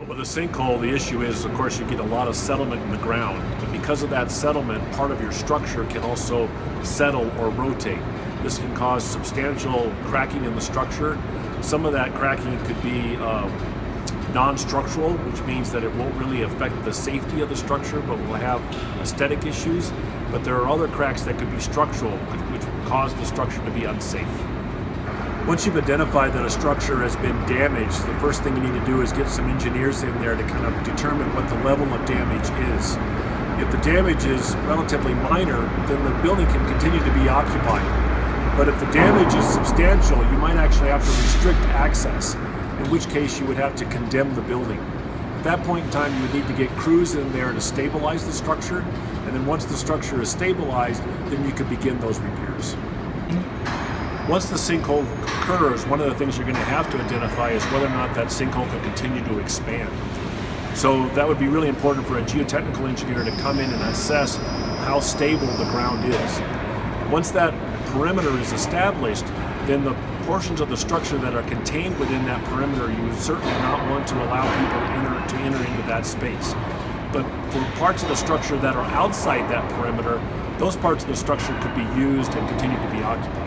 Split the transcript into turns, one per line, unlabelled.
With a sinkhole, the issue is, of course, you get a lot of settlement in the ground. But because of that settlement, part of your structure can also settle or rotate. This can cause substantial cracking in the structure. Some of that cracking could be non-structural, which means that it won't really affect the safety of the structure, but will have aesthetic issues. But there are other cracks that could be structural, which will cause the structure to be unsafe. Once you've identified that a structure has been damaged, the first thing you need to do is get some engineers in there to kind of determine what the level of damage is. If the damage is relatively minor, then the building can continue to be occupied. But if the damage is substantial, you might actually have to restrict access, in which case you would have to condemn the building. At that point in time, you would need to get crews in there to stabilize the structure, and then once the structure is stabilized, then you could begin those repairs. Once the sinkhole occurs, one of the things you're going to have to identify is whether or not that sinkhole can continue to expand. So that would be really important for a geotechnical engineer to come in and assess how stable the ground is. Once that perimeter is established, then the portions of the structure that are contained within that perimeter, you would certainly not want to allow people to enter into that space. But for parts of the structure that are outside that perimeter, those parts of the structure could be used and continue to be occupied.